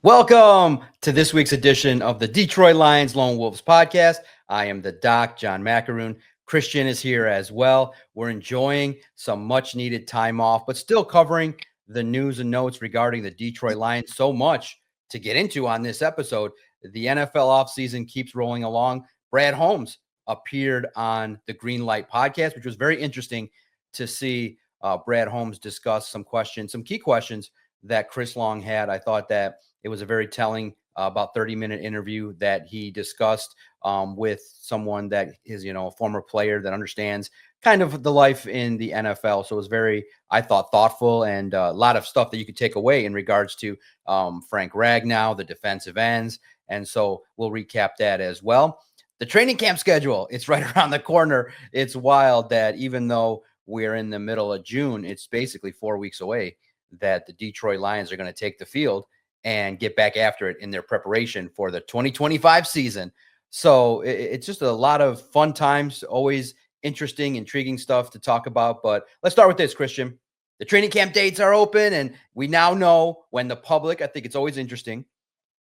Welcome to this week's edition of the Detroit Lions Lone Wolves podcast. I am the Doc, John Macaroon. Christian is here as well. We're enjoying some much needed time off, but still covering the news and notes regarding the Detroit Lions. So much to get into on this episode. The NFL offseason keeps rolling along. Brad Holmes appeared on the Green Light podcast, which was very interesting to see Brad Holmes discuss some key questions that Chris Long had. I thought that it was a very telling about 30-minute interview that he discussed with someone that is, a former player that understands kind of the life in the NFL. So it was very, I thought, thoughtful and a lot of stuff that you could take away in regards to Frank Ragnow, the defensive ends. And so we'll recap that as well. The training camp schedule, it's right around the corner. It's wild that even though we're in the middle of June, it's basically 4 weeks away that the Detroit Lions are going to take the field and get back after it in their preparation for the 2025 season. So it's just a lot of fun times, always interesting, intriguing stuff to talk about. But let's start with this, Christian. The training camp dates are open, and we now know when the public, I think it's always interesting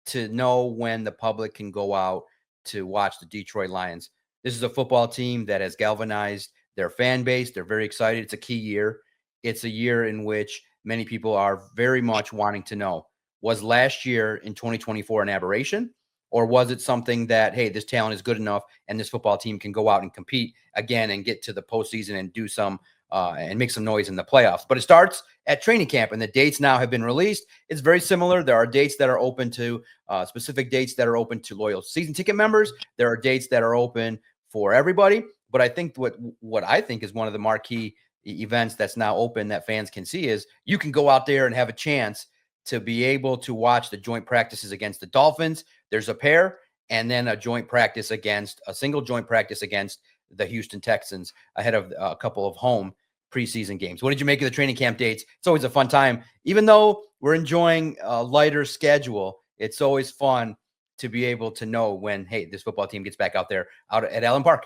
to know when the public can go out to watch the Detroit Lions. This is a football team that has galvanized their fan base. They're very excited. It's a key year. It's a year in which many people are very much wanting to know, was last year in 2024 an aberration, or was it something that, hey, this talent is good enough and this football team can go out and compete again and get to the postseason and do some and make some noise in the playoffs? But it starts at training camp, and the dates now have been released. It's very similar. There are dates that are open to specific dates that are open to loyal season ticket members. There are dates that are open for everybody. But I think what I think is one of the marquee events that's now open that fans can see is you can go out there and have a chance to be able to watch the joint practices against the Dolphins. There's a pair, and then a single joint practice against the Houston Texans ahead of a couple of home preseason games. What did you make of the training camp dates? It's always a fun time. Even though we're enjoying a lighter schedule, it's always fun to be able to know when, hey, this football team gets back out at Allen Park.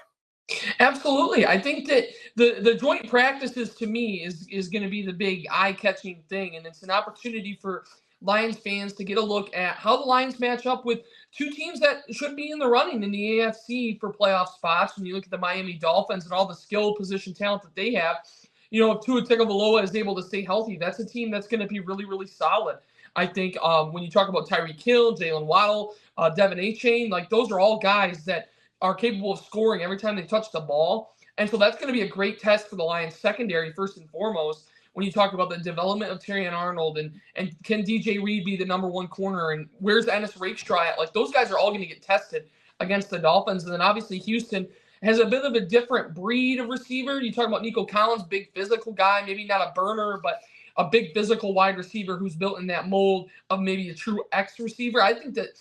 Absolutely. I think that the joint practices to me is going to be the big eye-catching thing, and it's an opportunity for Lions fans to get a look at how the Lions match up with two teams that should be in the running in the AFC for playoff spots. When you look at the Miami Dolphins and all the skill position talent that they have, if Tua Tagovailoa is able to stay healthy, that's a team that's going to be really, really solid. I think when you talk about Tyreek Hill, Jalen Waddle, Devin Achane, like those are all guys that are capable of scoring every time they touch the ball. And so that's going to be a great test for the Lions secondary, first and foremost, when you talk about the development of Terrion Arnold and can DJ Reed be the number one corner, and where's Ennis Rakestraw at? Like those guys are all going to get tested against the Dolphins. And then obviously Houston has a bit of a different breed of receiver. You talk about Nico Collins, big physical guy, maybe not a burner, but a big physical wide receiver who's built in that mold of maybe a true X receiver. I think that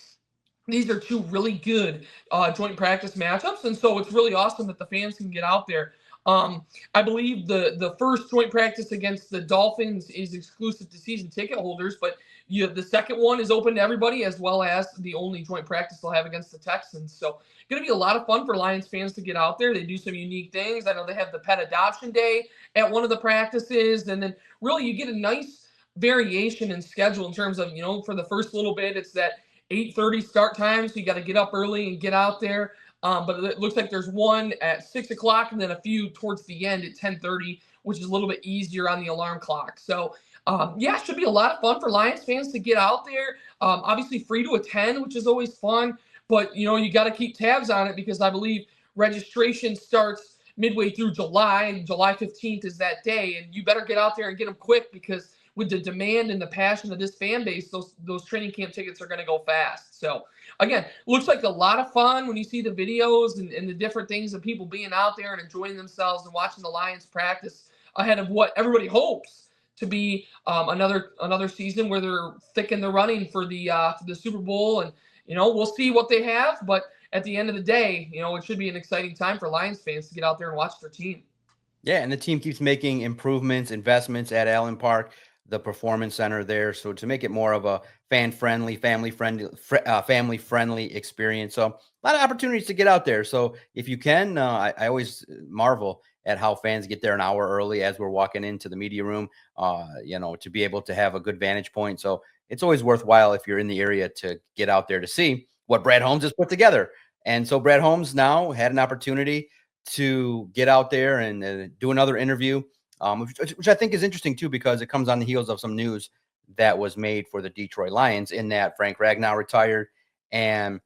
these are two really good joint practice matchups, and so it's really awesome that the fans can get out there. I believe the first joint practice against the Dolphins is exclusive to season ticket holders, but the second one is open to everybody, as well as the only joint practice they'll have against the Texans. So going to be a lot of fun for Lions fans to get out there. They do some unique things. I know they have the pet adoption day at one of the practices, and then really you get a nice variation in schedule in terms of, for the first little bit, it's that 8:30 start time, so you got to get up early and get out there. But it looks like there's one at 6 o'clock and then a few towards the end at 10:30, which is a little bit easier on the alarm clock. So, it should be a lot of fun for Lions fans to get out there. Obviously free to attend, which is always fun. But, you got to keep tabs on it because I believe registration starts midway through July, and July 15th is that day. And you better get out there and get them quick because with the demand and the passion of this fan base, those training camp tickets are going to go fast. So, again, looks like a lot of fun when you see the videos and the different things of people being out there and enjoying themselves and watching the Lions practice ahead of what everybody hopes to be another season where they're thick in the running for the Super Bowl. And, we'll see what they have. But at the end of the day, it should be an exciting time for Lions fans to get out there and watch their team. Yeah, and the team keeps making improvements, investments at Allen Park, the performance center there. So to make it more of a family friendly experience. So a lot of opportunities to get out there. So if you can, I always marvel at how fans get there an hour early as we're walking into the media room, to be able to have a good vantage point. So it's always worthwhile if you're in the area to get out there to see what Brad Holmes has put together. And so Brad Holmes now had an opportunity to get out there and do another interview, which I think is interesting too, because it comes on the heels of some news that was made for the Detroit Lions in that Frank Ragnow retired, and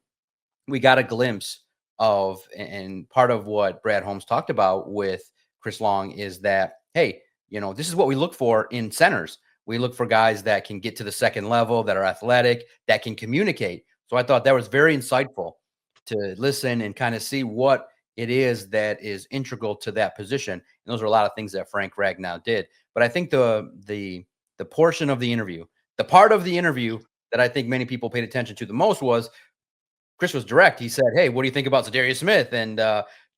we got a glimpse of, and part of what Brad Holmes talked about with Chris Long is that, hey, this is what we look for in centers. We look for guys that can get to the second level, that are athletic, that can communicate. So I thought that was very insightful to listen and kind of see what it is that is integral to that position. And those are a lot of things that Frank Ragnow did. But I think the portion of the interview, the part of the interview that I think many people paid attention to the most was Chris was direct. He said, "Hey, what do you think about Zadarius Smith?" And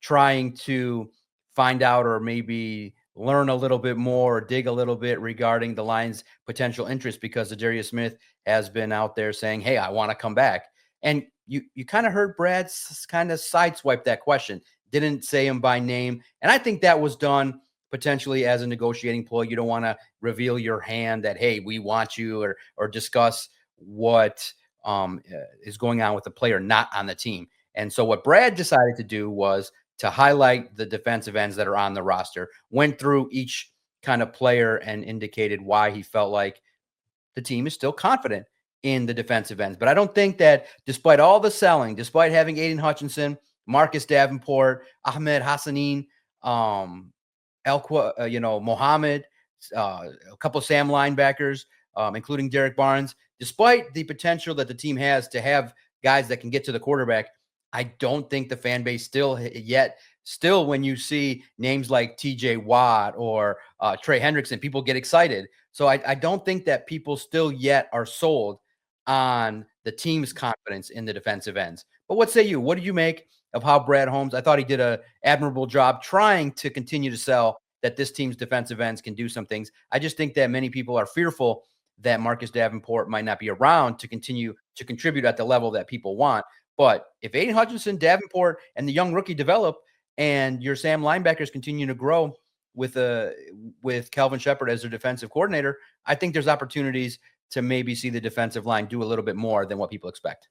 trying to find out or maybe learn a little bit more, or dig a little bit regarding the Lions' potential interest, because Zadarius Smith has been out there saying, "Hey, I want to come back." And you kind of heard Brad kind of sideswipe that question, didn't say him by name, and I think that was done potentially as a negotiating ploy. You don't want to reveal your hand that, hey, we want you, or discuss what is going on with the player not on the team. And so what Brad decided to do was to highlight the defensive ends that are on the roster, went through each kind of player and indicated why he felt like the team is still confident in the defensive ends. But I don't think that, despite all the selling, despite having Aiden Hutchinson, Marcus Davenport, Ahmed Hassanin, Mohammed, a couple of Sam linebackers, including Derek Barnes, despite the potential that the team has to have guys that can get to the quarterback, I don't think the fan base still when you see names like TJ Watt or Trey Hendrickson, people get excited. So I don't think that people still yet are sold on the team's confidence in the defensive ends. But what say you? What do you make of how Brad Holmes, I thought he did an admirable job trying to continue to sell that this team's defensive ends can do some things. I just think that many people are fearful that Marcus Davenport might not be around to continue to contribute at the level that people want. But if Aiden Hutchinson, Davenport, and the young rookie develop, and your Sam linebackers continue to grow with Calvin Shepard as their defensive coordinator, I think there's opportunities to maybe see the defensive line do a little bit more than what people expect.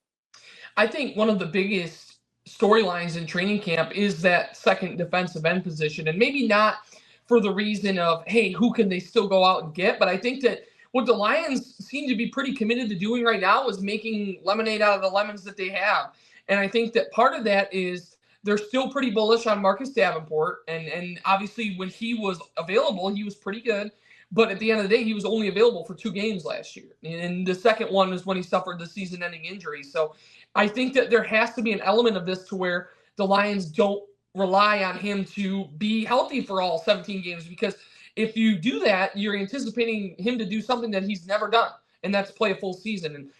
I think one of the biggest storylines in training camp is that second defensive end position, and maybe not for the reason of, hey, who can they still go out and get? But I think that what the Lions seem to be pretty committed to doing right now is making lemonade out of the lemons that they have. And I think that part of that is they're still pretty bullish on Marcus Davenport. And obviously when he was available, he was pretty good. But at the end of the day, he was only available for 2 games last year. And the second one was when he suffered the season-ending injury. So I think that there has to be an element of this to where the Lions don't rely on him to be healthy for all 17 games, because if you do that, you're anticipating him to do something that he's never done, and that's play a full season. And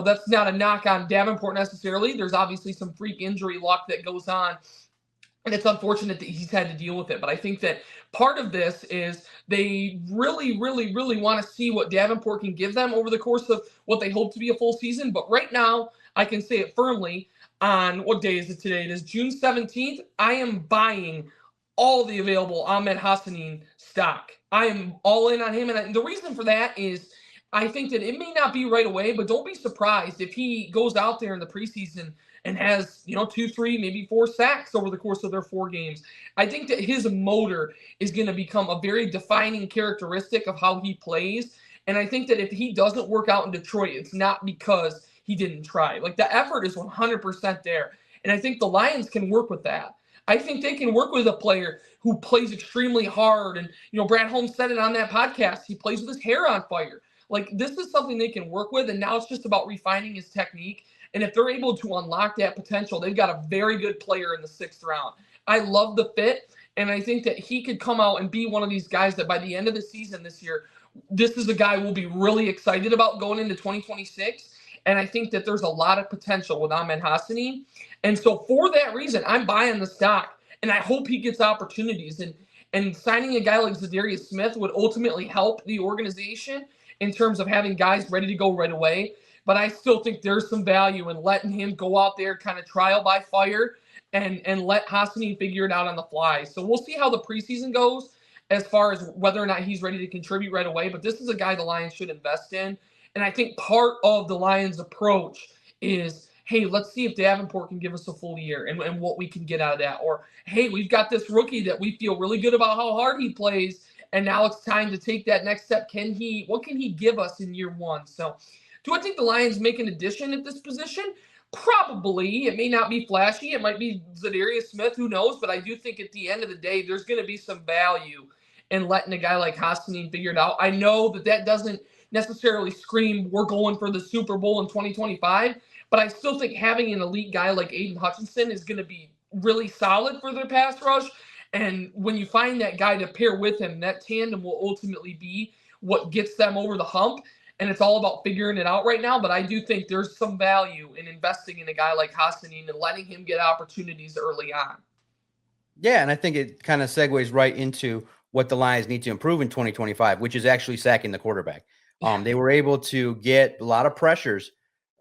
that's not a knock on Davenport necessarily. There's obviously some freak injury luck that goes on, and it's unfortunate that he's had to deal with it. But I think that part of this is they really, really, really want to see what Davenport can give them over the course of what they hope to be a full season. But right now, I can say it firmly, on what day is it today? It is June 17th. I am buying all the available Ahmed Hassanin stock. I am all in on him. And the reason for that is I think that it may not be right away, but don't be surprised if he goes out there in the preseason and has, 2, 3, maybe 4 sacks over the course of their 4 games. I think that his motor is going to become a very defining characteristic of how he plays. And I think that if he doesn't work out in Detroit, it's not because he didn't try. Like, the effort is 100% there. And I think the Lions can work with that. I think they can work with a player who plays extremely hard. And, Brad Holmes said it on that podcast. He plays with his hair on fire. Like, this is something they can work with. And now it's just about refining his technique. And if they're able to unlock that potential, they've got a very good player in the 6th round. I love the fit. And I think that he could come out and be one of these guys that by the end of the season this year, this is a guy we'll be really excited about going into 2026. And I think that there's a lot of potential with Ahmed Hassanin. And so for that reason, I'm buying the stock. And I hope he gets opportunities. And signing a guy like Zadarius Smith would ultimately help the organization in terms of having guys ready to go right away. But I still think there's some value in letting him go out there kind of trial by fire and let Hassanin figure it out on the fly. So we'll see how the preseason goes as far as whether or not he's ready to contribute right away. But this is a guy the Lions should invest in. And I think part of the Lions' approach is, hey, let's see if Davenport can give us a full year and what we can get out of that. Or, hey, we've got this rookie that we feel really good about how hard he plays, and now it's time to take that next step. What can he give us in year one? So, do I think the Lions make an addition at this position? Probably. It may not be flashy. It might be Zadarius Smith. Who knows? But I do think at the end of the day, there's going to be some value in letting a guy like Hasanin figure it out. I know that doesn't necessarily scream we're going for the Super Bowl in 2025, but I still think having an elite guy like Aiden Hutchinson is going to be really solid for their pass rush. And when you find that guy to pair with him, that tandem will ultimately be what gets them over the hump. And it's all about figuring it out right now. But I do think there's some value in investing in a guy like Hasanin and letting him get opportunities early on. Yeah, and I think it kind of segues right into what the Lions need to improve in 2025, which is actually sacking the quarterback. They were able to get a lot of pressures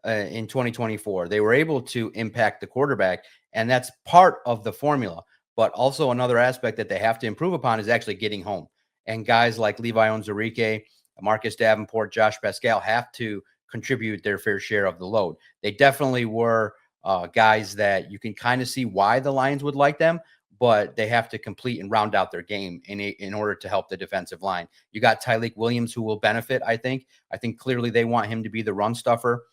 in 2024. They were able to impact the quarterback, and that's part of the formula. But also another aspect that they have to improve upon is actually getting home. And guys like Levi Onwuzurike, Marcus Davenport, Josh Pascal have to contribute their fair share of the load. They definitely were guys that you can kind of see why the Lions would like them, but they have to complete and round out their game in order to help the defensive line. You got Tyleik Williams, who will benefit, I think. I think clearly they want him to be the run stuffer,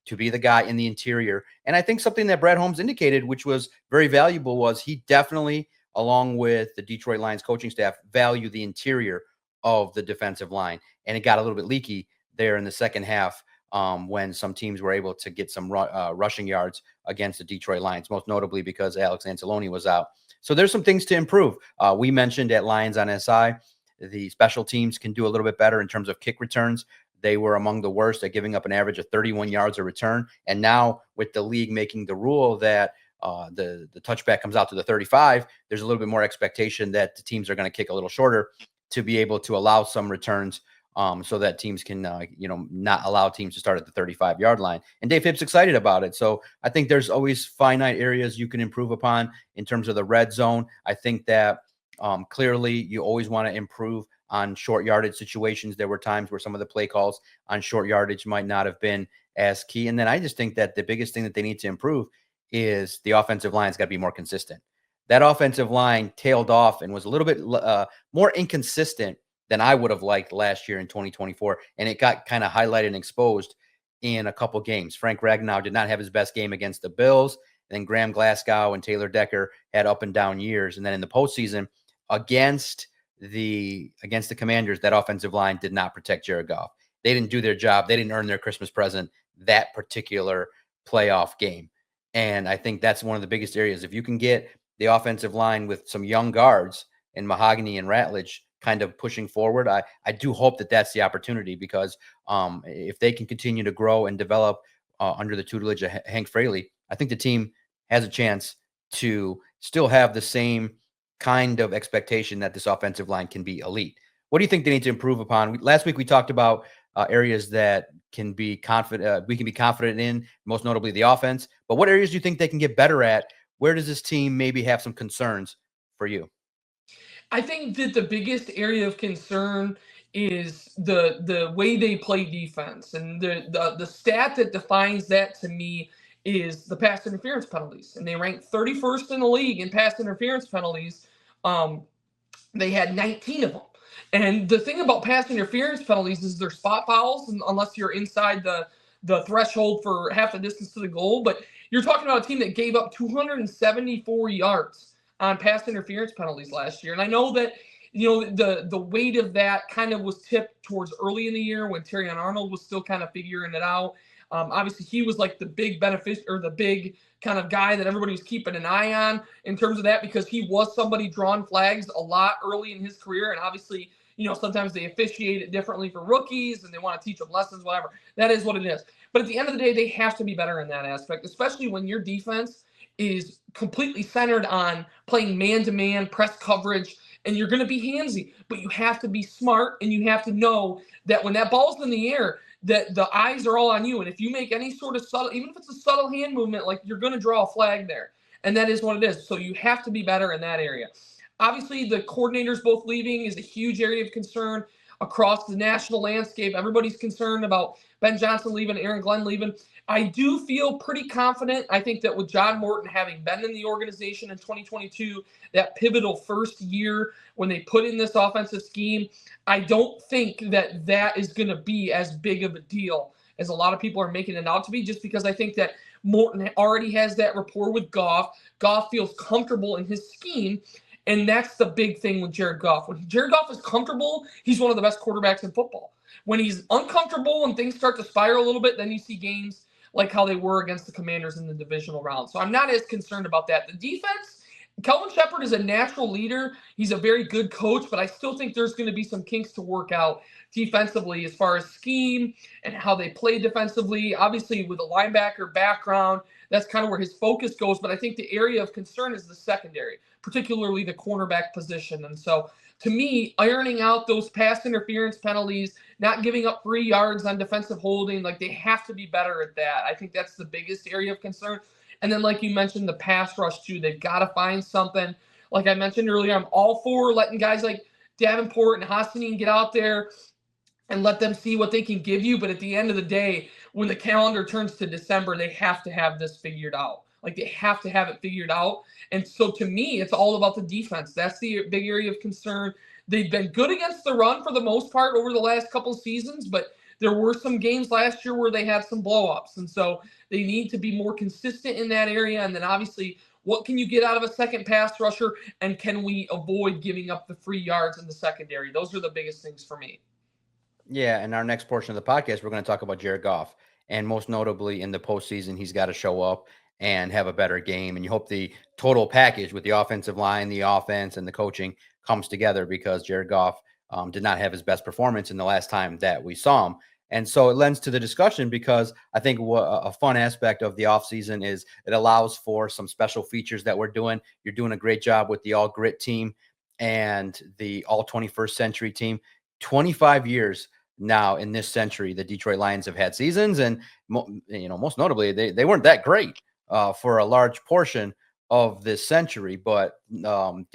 to be the guy in the interior. And I think something that Brad Holmes indicated, which was very valuable, was he definitely, along with the Detroit Lions coaching staff, value the interior of the defensive line. And it got a little bit leaky there in the second half when some teams were able to get some rushing yards against the Detroit Lions, most notably because Alex Anzalone was out. So there's some things to improve. We mentioned at Lions on SI, the special teams can do a little bit better in terms of kick returns. They were among the worst at giving up an average of 31 yards a return. And now with the league making the rule that the touchback comes out to the 35, there's a little bit more expectation that the teams are going to kick a little shorter to be able to allow some returns so that teams can, not allow teams to start at the 35-yard line. And Dave Hipp's excited about it. So I think there's always finite areas you can improve upon in terms of the red zone. I think that clearly you always want to improve on short yardage situations. There were times where some of the play calls on short yardage might not have been as key. And then I just think that the biggest thing that they need to improve is the offensive line's got to be more consistent. That offensive line tailed off and was a little bit more inconsistent than I would have liked last year in 2024. And it got kind of highlighted and exposed in a couple games. Frank Ragnow did not have his best game against the Bills. And then Graham Glasgow and Taylor Decker had up and down years. And then in the postseason against the Commanders, that offensive line did not protect Jared Goff. They didn't do their job. They didn't earn their Christmas present that particular playoff game. And I think that's one of the biggest areas. If you can get the offensive line with some young guards and Mahogany and Ratledge kind of pushing forward, I do hope that that's the opportunity, because if they can continue to grow and develop under the tutelage of Hank Fraley, I think the team has a chance to still have the same kind of expectation that this offensive line can be elite. What do you think they need to improve upon? Last week we talked about areas that can be confident. We can be confident in, most notably the offense. But what areas do you think they can get better at? Where does this team maybe have some concerns for you? I think that the biggest area of concern is the way they play defense, and the stat that defines that to me is the pass interference penalties, and they rank 31st in the league in pass interference penalties. They had 19 of them. And the thing about pass interference penalties is they're spot fouls, unless you're inside the threshold for half the distance to the goal. But you're talking about a team that gave up 274 yards on pass interference penalties last year. And I know that the weight of that kind of was tipped towards early in the year when Terrion Arnold was still kind of figuring it out. Obviously, he was like the big benefit, or the big kind of guy that everybody was keeping an eye on in terms of that, because he was somebody drawing flags a lot early in his career. And obviously, sometimes they officiate it differently for rookies and they want to teach them lessons, whatever. That is what it is. But at the end of the day, they have to be better in that aspect, especially when your defense is completely centered on playing man-to-man press coverage, and you're going to be handsy. But you have to be smart, and you have to know that when that ball's in the air, that the eyes are all on you. And if you make any sort of subtle, even if it's a subtle hand movement, like, you're going to draw a flag there. And that is what it is. So you have to be better in that area. Obviously, the coordinators both leaving is a huge area of concern across the national landscape. Everybody's concerned about Ben Johnson leaving, Aaron Glenn leaving. I do feel pretty confident. I think that with John Morton having been in the organization in 2022, that pivotal first year when they put in this offensive scheme, I don't think that that is going to be as big of a deal as a lot of people are making it out to be, just because I think that Morton already has that rapport with Goff. Goff feels comfortable in his scheme. And that's the big thing with Jared Goff. When Jared Goff is comfortable, he's one of the best quarterbacks in football. When he's uncomfortable and things start to spiral a little bit, then you see games like how they were against the Commanders in the divisional round. So I'm not as concerned about that. The defense, Kelvin Shepard is a natural leader. He's a very good coach, but I still think there's going to be some kinks to work out defensively as far as scheme and how they play defensively. Obviously, with a linebacker background, that's kind of where his focus goes. But I think the area of concern is the secondary, particularly the cornerback position. And so, to me, ironing out those pass interference penalties, not giving up 3 yards on defensive holding, like they have to be better at that. I think that's the biggest area of concern. And then, like you mentioned, the pass rush, too. They've got to find something. Like I mentioned earlier, I'm all for letting guys like Davenport and Hassanin get out there and let them see what they can give you. But at the end of the day, when the calendar turns to December, they have to have this figured out. Like they have to have it figured out. And so to me, it's all about the defense. That's the big area of concern. They've been good against the run for the most part over the last couple of seasons, but there were some games last year where they had some blow-ups. And so they need to be more consistent in that area. And then obviously, what can you get out of a second pass rusher? And can we avoid giving up the free yards in the secondary? Those are the biggest things for me. Yeah, in our next portion of the podcast, we're going to talk about Jared Goff, and most notably in the postseason, he's got to show up and have a better game. And you hope the total package with the offensive line, the offense, and the coaching comes together, because Jared Goff did not have his best performance in the last time that we saw him. And so it lends to the discussion, because I think a fun aspect of the offseason is it allows for some special features that we're doing. You're doing a great job with the All Grit team and the All 21st Century team. 25 years now in this century, the Detroit Lions have had seasons, and most notably, they weren't that great for a large portion of this century. But Dan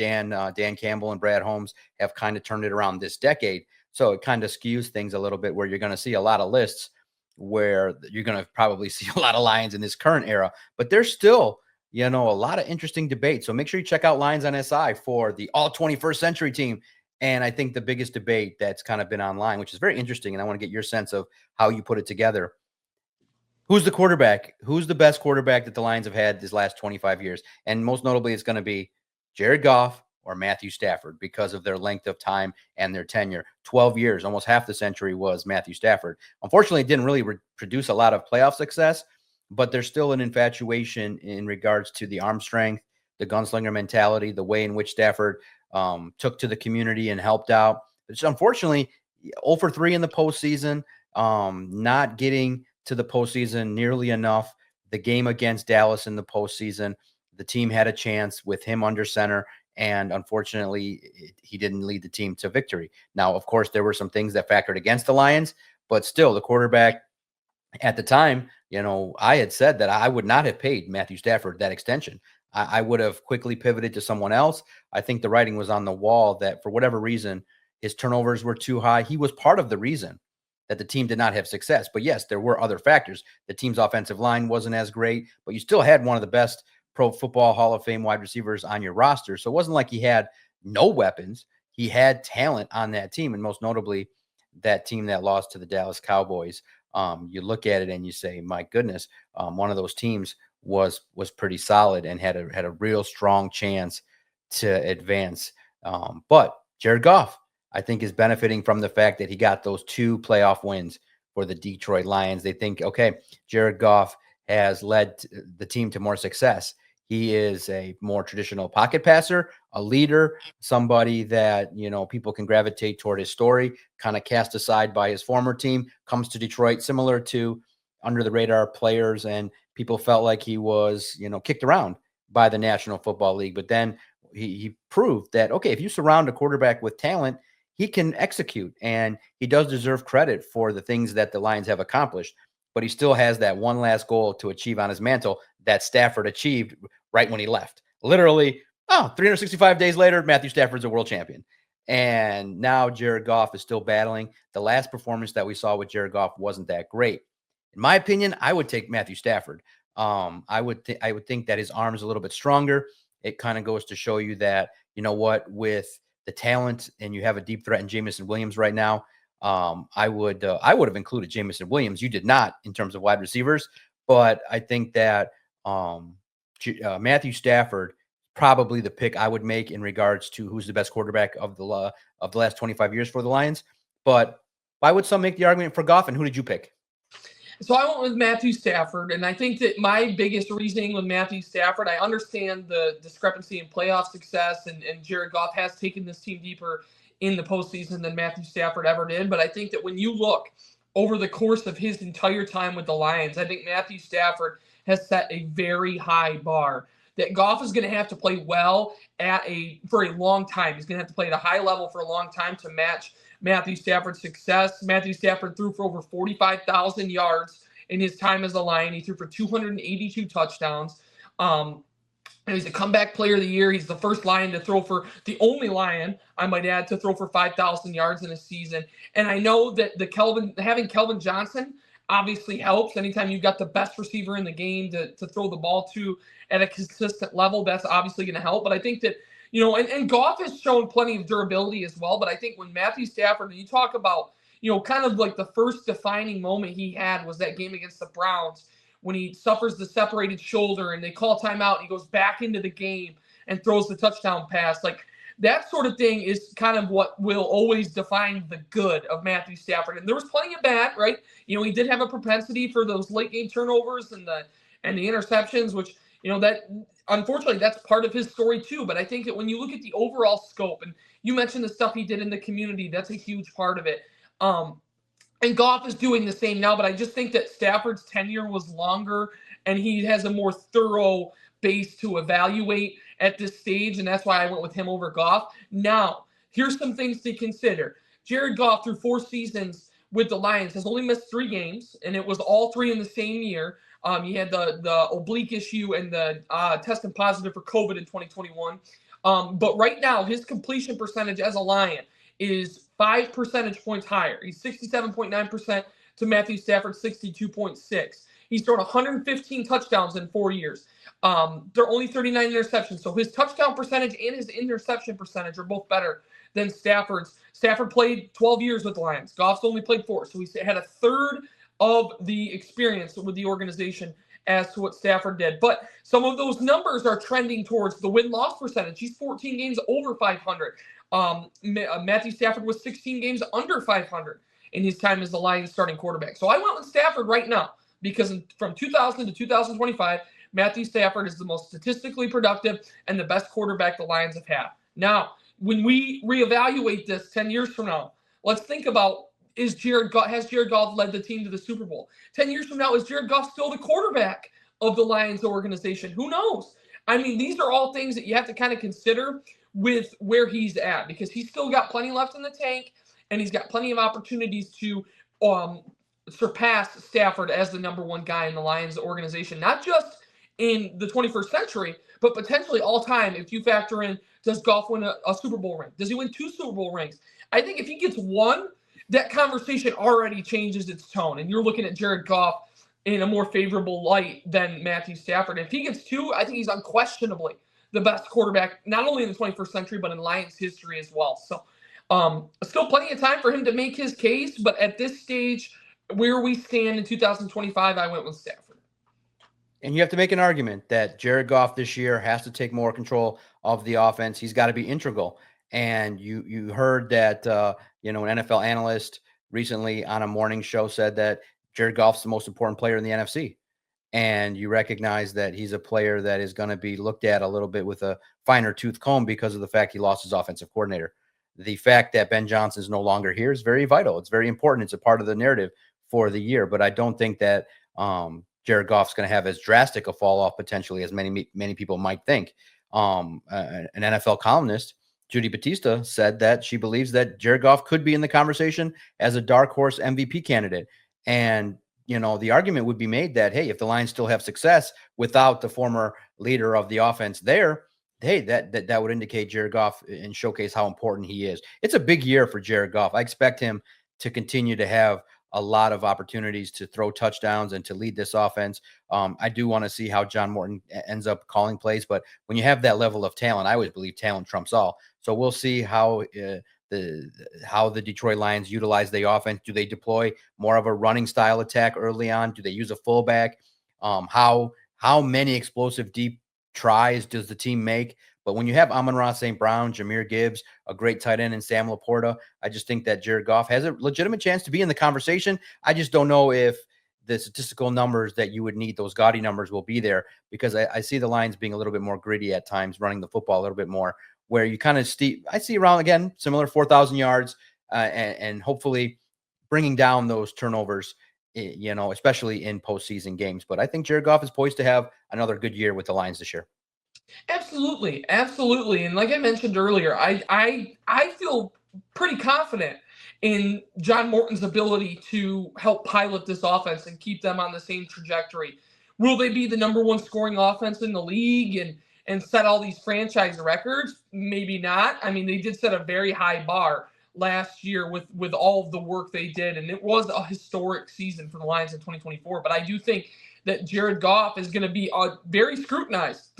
Campbell and Brad Holmes have kind of turned it around this decade, so it kind of skews things a little bit, where you're going to see a lot of lists where you're going to probably see a lot of Lions in this current era, but there's still a lot of interesting debate. So make sure you check out Lions on SI for the All 21st Century team. And I think the biggest debate that's kind of been online, which is very interesting, and I want to get your sense of how you put it together. Who's the quarterback? Who's the best quarterback that the Lions have had this last 25 years? And most notably, it's going to be Jared Goff or Matthew Stafford, because of their length of time and their tenure. 12 years, almost half the century was Matthew Stafford. Unfortunately, it didn't really produce a lot of playoff success, but there's still an infatuation in regards to the arm strength, the gunslinger mentality, the way in which Stafford took to the community and helped out. It's unfortunately 0 for 3 in the postseason, not getting to the postseason nearly enough. The game against Dallas in the postseason, the team had a chance with him under center, and unfortunately, he didn't lead the team to victory. Now, of course, there were some things that factored against the Lions, but still, the quarterback at the time, I had said that I would not have paid Matthew Stafford that extension. I would have quickly pivoted to someone else. I think the writing was on the wall that for whatever reason, his turnovers were too high. He was part of the reason that the team did not have success. But yes, there were other factors. The team's offensive line wasn't as great, but you still had one of the best Pro Football Hall of Fame wide receivers on your roster. So it wasn't like he had no weapons. He had talent on that team, and most notably, that team that lost to the Dallas Cowboys. You look at it and you say, my goodness, one of those teams was pretty solid and had a real strong chance to advance. But Jared Goff, I think, is benefiting from the fact that he got those 2 playoff wins for the Detroit Lions. They think, okay, Jared Goff has led the team to more success. He is a more traditional pocket passer, a leader, somebody that, people can gravitate toward his story, kind of cast aside by his former team, comes to Detroit, similar to under the radar players, and people felt like he was, kicked around by the National Football League. But then he proved that, okay, if you surround a quarterback with talent, he can execute, and he does deserve credit for the things that the Lions have accomplished. But he still has that one last goal to achieve on his mantle that Stafford achieved right when he left. Literally, 365 days later, Matthew Stafford's a world champion. And now Jared Goff is still battling. The last performance that we saw with Jared Goff wasn't that great. In my opinion, I would take Matthew Stafford. I would think that his arm is a little bit stronger. It kind of goes to show you that, you know what, with the talent and you have a deep threat in Jamison Williams right now, I would have included Jamison Williams. You did not in terms of wide receivers, but I think that Matthew Stafford probably the pick I would make in regards to who's the best quarterback of the last 25 years for the Lions. But why would some make the argument for Goff? And who did you pick? So I went with Matthew Stafford, and I think that my biggest reasoning with Matthew Stafford, I understand the discrepancy in playoff success, and Jared Goff has taken this team deeper in the postseason than Matthew Stafford ever did. But I think that when you look over the course of his entire time with the Lions, I think Matthew Stafford has set a very high bar that Goff is going to have to play well for a long time. He's going to have to play at a high level for a long time to match Matthew Stafford's success. Matthew Stafford threw for over 45,000 yards in his time as a Lion. He threw for 282 touchdowns. He's a comeback player of the year. He's the first Lion to throw for the only Lion, I might add, to throw for 5,000 yards in a season. And I know that having Kelvin Johnson obviously helps. Anytime you've got the best receiver in the game to throw the ball to at a consistent level, that's obviously going to help. But I think that, and Goff has shown plenty of durability as well. But I think when Matthew Stafford, when you talk about, kind of like the first defining moment he had was that game against the Browns when he suffers the separated shoulder and they call timeout and he goes back into the game and throws the touchdown pass. Like that sort of thing is kind of what will always define the good of Matthew Stafford. And there was plenty of bad, right? He did have a propensity for those late game turnovers and the interceptions, which, that unfortunately that's part of his story too. But I think that when you look at the overall scope, and you mentioned the stuff he did in the community, that's a huge part of it. And Goff is doing the same now, but I just think that Stafford's tenure was longer and he has a more thorough base to evaluate at this stage, and that's why I went with him over Goff. Now, here's some things to consider. Jared Goff, through 4 seasons with the Lions, has only missed 3 games, and it was all 3 in the same year. He had the oblique issue and the testing positive for COVID in 2021. But right now, his completion percentage as a Lion is 5 percentage points higher. He's 67.9% to Matthew Stafford, 62.6. He's thrown 115 touchdowns in 4 years. There are only 39 interceptions. So his touchdown percentage and his interception percentage are both better than Stafford's. Stafford played 12 years with the Lions. Goff's only played 4. So he had a third of the experience with the organization as to what Stafford did. But some of those numbers are trending towards the win-loss percentage. He's 14 games over 500. Matthew Stafford was 16 games under 500 in his time as the Lions starting quarterback. So I went with Stafford right now because from 2000 to 2025, Matthew Stafford is the most statistically productive and the best quarterback the Lions have had. Now, when we reevaluate this 10 years from now, let's think about, has Jared Goff led the team to the Super Bowl? 10 years from now, is Jared Goff still the quarterback of the Lions organization? Who knows? I mean, these are all things that you have to kind of consider with where he's at, because he's still got plenty left in the tank and he's got plenty of opportunities to surpass Stafford as the number 1 guy in the Lions organization, not just in the 21st century, but potentially all time. If you factor in, does Goff win a Super Bowl ring? Does he win 2 Super Bowl rings? I think if he gets 1, that conversation already changes its tone, and you're looking at Jared Goff in a more favorable light than Matthew Stafford. If he gets 2, I think he's unquestionably the best quarterback, not only in the 21st century, but in Lions history as well. So still plenty of time for him to make his case, but at this stage, where we stand in 2025, I went with Stafford. And you have to make an argument that Jared Goff this year has to take more control of the offense. He's got to be integral. And you heard that, an NFL analyst recently on a morning show said that Jared Goff's the most important player in the NFC. And you recognize that he's a player that is going to be looked at a little bit with a finer tooth comb because of the fact he lost his offensive coordinator. The fact that Ben Johnson is no longer here is very vital. It's very important. It's a part of the narrative for the year. But I don't think that Jared Goff's going to have as drastic a fall off potentially as many people might think. An NFL columnist, Judy Batista, said that she believes that Jared Goff could be in the conversation as a dark horse MVP candidate. And the argument would be made that, hey, if the Lions still have success without the former leader of the offense there, hey, that would indicate Jared Goff and showcase how important he is. It's a big year for Jared Goff. I expect him to continue to have a lot of opportunities to throw touchdowns and to lead this offense. I do want to see how John Morton ends up calling plays, but when you have that level of talent, I always believe talent trumps all. So we'll see how the Detroit Lions utilize the offense. Do they deploy more of a running style attack early on? Do they use a fullback? How many explosive deep tries does the team make? But when you have Amon-Ra St. Brown, Jahmyr Gibbs, a great tight end, and Sam Laporta, I just think that Jared Goff has a legitimate chance to be in the conversation. I just don't know if the statistical numbers that you would need, those gaudy numbers, will be there, because I see the Lions being a little bit more gritty at times, running the football a little bit more, where you kind of I see around, again, similar 4,000 yards, and hopefully bringing down those turnovers, especially in postseason games. But I think Jared Goff is poised to have another good year with the Lions this year. Absolutely, absolutely. And like I mentioned earlier, I feel pretty confident in John Morton's ability to help pilot this offense and keep them on the same trajectory. Will they be the number one scoring offense in the league and set all these franchise records? Maybe not. I mean, they did set a very high bar last year with all of the work they did, and it was a historic season for the Lions in 2024. But I do think that Jared Goff is going to be very scrutinized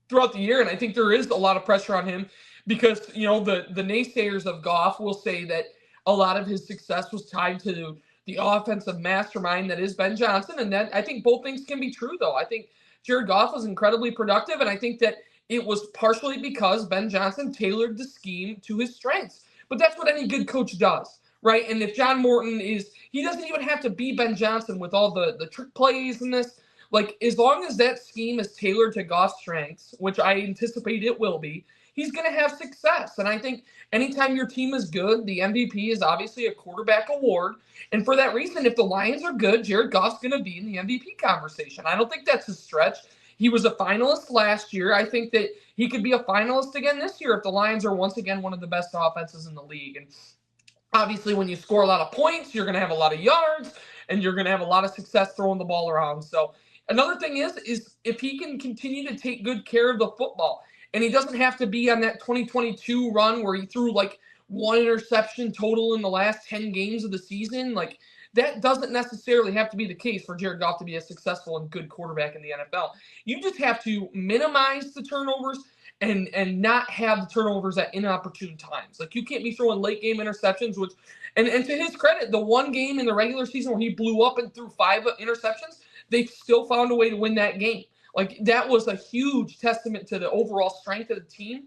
throughout the year, and I think there is a lot of pressure on him because the naysayers of Goff will say that a lot of his success was tied to the offensive mastermind that is Ben Johnson, and then I think both things can be true, though. I think Jared Goff was incredibly productive, and I think that it was partially because Ben Johnson tailored the scheme to his strengths. But that's what any good coach does, right? And if John Morton he doesn't even have to be Ben Johnson with all the trick plays and this. Like, as long as that scheme is tailored to Goff's strengths, which I anticipate it will be, he's going to have success. And I think anytime your team is good, the MVP is obviously a quarterback award. And for that reason, if the Lions are good, Jared Goff's going to be in the MVP conversation. I don't think that's a stretch. He was a finalist last year. I think that he could be a finalist again this year if the Lions are once again one of the best offenses in the league. And obviously, when you score a lot of points, you're going to have a lot of yards, and you're going to have a lot of success throwing the ball around. So another thing is if he can continue to take good care of the football, and he doesn't have to be on that 2022 run where he threw like one interception total in the last 10 games of the season, like that doesn't necessarily have to be the case for Jared Goff to be a successful and good quarterback in the NFL. You just have to minimize the turnovers and not have the turnovers at inopportune times. Like, you can't be throwing late game interceptions, which and to his credit, the one game in the regular season where he blew up and threw 5 interceptions, they still found a way to win that game. Like, that was a huge testament to the overall strength of the team.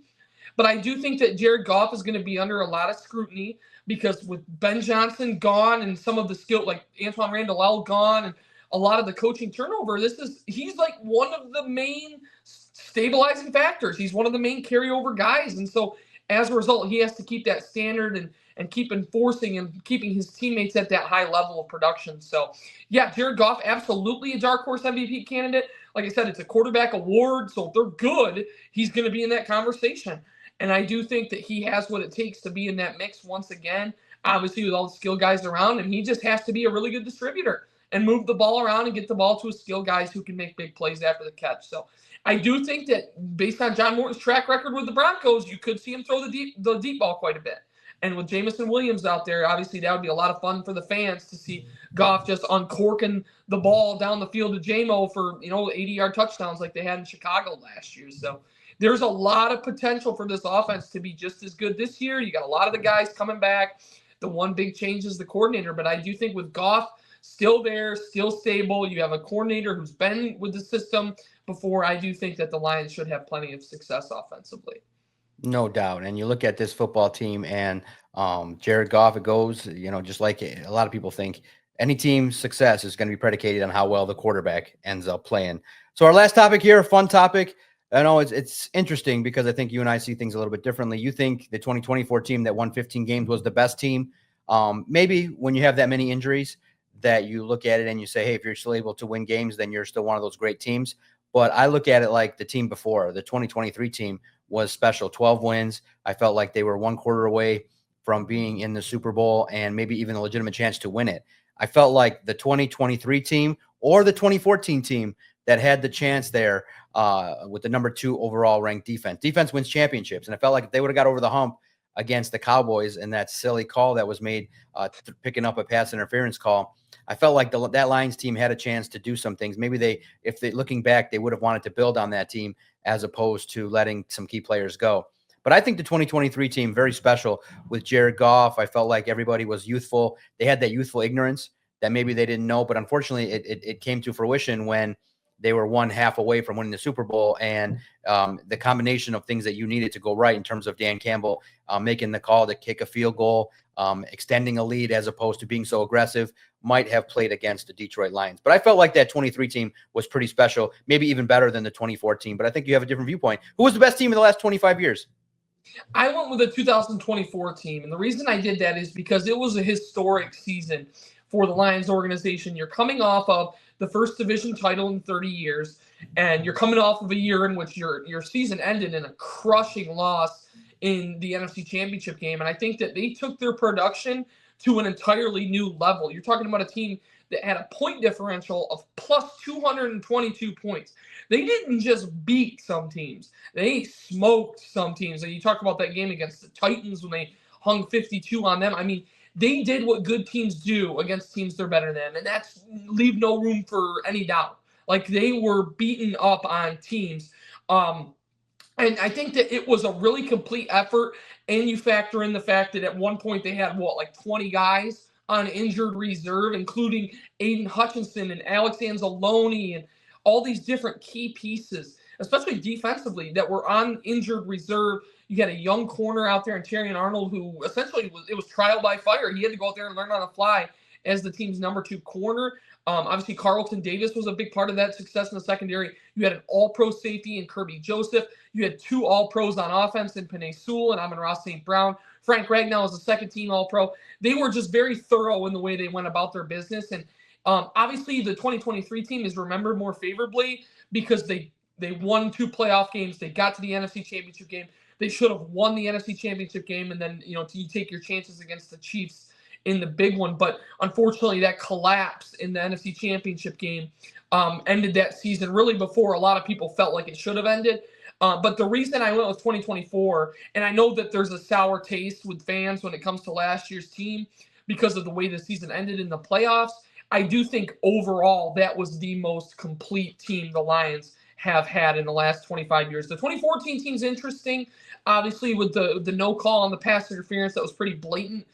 But I do think that Jared Goff is going to be under a lot of scrutiny because with Ben Johnson gone and some of the skill, like Antoine Randall gone, and a lot of the coaching turnover, he's like one of the main stabilizing factors. He's one of the main carryover guys. And so as a result, he has to keep that standard and keep enforcing and keeping his teammates at that high level of production. So, yeah, Jared Goff, absolutely a dark horse MVP candidate. Like I said, it's a quarterback award, so if they're good, he's going to be in that conversation. And I do think that he has what it takes to be in that mix once again, obviously with all the skill guys around him. He just has to be a really good distributor and move the ball around and get the ball to his skill guys who can make big plays after the catch. So I do think that based on John Morton's track record with the Broncos, you could see him throw the deep ball quite a bit. And with Jameson Williams out there, obviously that would be a lot of fun for the fans to see Goff just uncorking the ball down the field to JMO for 80-yard touchdowns like they had in Chicago last year. So there's a lot of potential for this offense to be just as good this year. You got a lot of the guys coming back. The one big change is the coordinator, but I do think with Goff still there, still stable, you have a coordinator who's been with the system before. I do think that the Lions should have plenty of success offensively. No doubt. And you look at this football team and Jared Goff, it goes, just like a lot of people think, any team's success is going to be predicated on how well the quarterback ends up playing. So our last topic here, a fun topic. I know it's interesting because I think you and I see things a little bit differently. You think the 2024 team that won 15 games was the best team. Maybe when you have that many injuries that you look at it and you say, hey, if you're still able to win games, then you're still one of those great teams. But I look at it like the team before, the 2023 team was special. 12 wins. I felt like they were one quarter away from being in the Super Bowl and maybe even a legitimate chance to win it. I felt like the 2023 team or the 2014 team that had the chance there with the number 2 overall ranked defense. Defense wins championships. And I felt like if they would have got over the hump against the Cowboys and that silly call that was made, picking up a pass interference call, I felt like that Lions team had a chance to do some things. Maybe looking back, they would have wanted to build on that team as opposed to letting some key players go. But I think the 2023 team, very special with Jared Goff. I felt like everybody was youthful. They had that youthful ignorance that maybe they didn't know, but unfortunately it came to fruition when they were one half away from winning the Super Bowl. And the combination of things that you needed to go right in terms of Dan Campbell making the call to kick a field goal, extending a lead as opposed to being so aggressive, might have played against the Detroit Lions. But I felt like that 23 team was pretty special, maybe even better than the 2014. But I think you have a different viewpoint. Who was the best team in the last 25 years? I went with the 2024 team. And the reason I did that is because it was a historic season for the Lions organization. You're coming off of the first division title in 30 years, and you're coming off of a year in which your season ended in a crushing loss in the NFC Championship game. And I think that they took their production to an entirely new level. You're talking about a team that had a point differential of plus 222 points. They didn't just beat some teams. They smoked some teams. And you talk about that game against the Titans when they hung 52 on them. I mean, they did what good teams do against teams they're better than, and that's leave no room for any doubt. Like, they were beaten up on teams. And I think that it was a really complete effort, and you factor in the fact that at one point they had, 20 guys on injured reserve, including Aiden Hutchinson and Alex Anzalone and all these different key pieces, especially defensively, that were on injured reserve. You got a young corner out there in Terrion Arnold who essentially was trial by fire. He had to go out there and learn on the fly as the team's number 2 corner. Obviously, Carlton Davis was a big part of that success in the secondary. You had an all-pro safety in Kirby Joseph. You had 2 all-pros on offense in Penei Sewell and Amon-Ra St. Brown. Frank Ragnow was a second-team all-pro. They were just very thorough in the way they went about their business. And obviously, the 2023 team is remembered more favorably because they won 2 playoff games. They got to the NFC Championship game. They should have won the NFC Championship game, and then you take your chances against the Chiefs in the big one. But unfortunately, that collapse in the NFC Championship game ended that season really before a lot of people felt like it should have ended. But the reason I went with 2024, and I know that there's a sour taste with fans when it comes to last year's team because of the way the season ended in the playoffs, I do think overall that was the most complete team the Lions have had in the last 25 years. The 2014 team's interesting, obviously, with the no call on the pass interference. That was pretty blatant.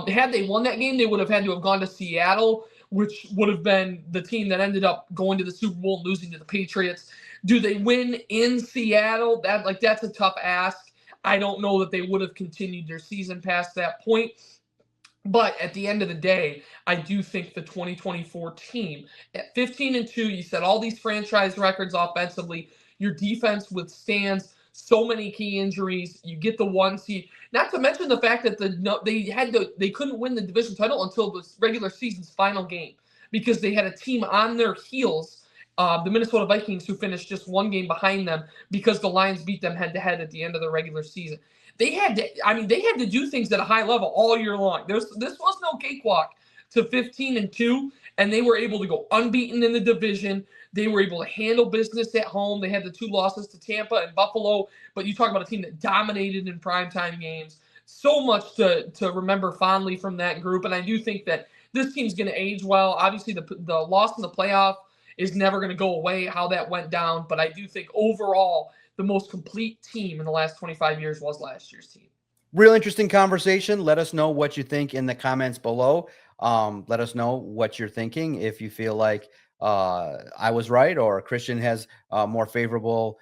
Had they won that game, they would have had to have gone to Seattle, which would have been the team that ended up going to the Super Bowl and losing to the Patriots. Do they win in Seattle? That's a tough ask. I don't know that they would have continued their season past that point. But at the end of the day, I do think the 2024 team at 15-2, you set all these franchise records offensively. Your defense withstands so many key injuries. You get the 1 seed. Not to mention the fact that they couldn't win the division title until the regular season's final game because they had a team on their heels, the Minnesota Vikings, who finished just 1 game behind them because the Lions beat them head-to-head at the end of the regular season. They had to do things at a high level all year long. This was no cakewalk to 15-2, and they were able to go unbeaten in the division. They were able to handle business at home. They had the 2 losses to Tampa and Buffalo, but you talk about a team that dominated in primetime games. So much to remember fondly from that group, and I do think that this team's going to age well. Obviously, the loss in the playoff is never going to go away, how that went down, but I do think overall the most complete team in the last 25 years was last year's team. Real interesting conversation. Let us know what you think in the comments below. Let us know what you're thinking. If you feel like I was right or Christian has a more favorable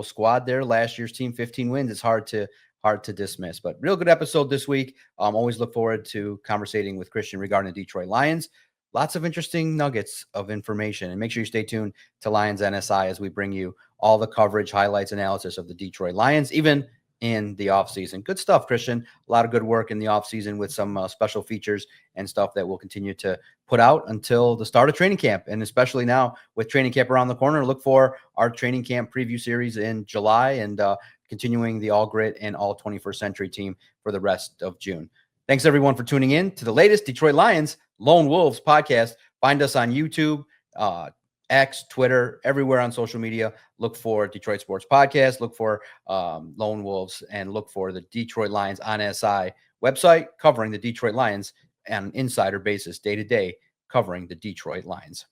squad there. Last year's team, 15 wins. It's hard to dismiss, but real good episode this week. Always look forward to conversating with Christian regarding the Detroit Lions. Lots of interesting nuggets of information, and make sure you stay tuned to Lions NSI as we bring you all the coverage, highlights, analysis of the Detroit Lions, even in the offseason. Good stuff, Christian. A lot of good work in the offseason with some special features and stuff that we'll continue to put out until the start of training camp. And especially now with training camp around the corner, look for our training camp preview series in July and continuing the All Grit and All 21st Century team for the rest of June. Thanks, everyone, for tuning in to the latest Detroit Lions Lone Wolves podcast. Find us on YouTube, X, Twitter, everywhere on social media. Look for Detroit Sports Podcast, look for Lone Wolves, and look for the Detroit Lions on SI website covering the Detroit Lions on an insider basis, day to day, covering the Detroit Lions.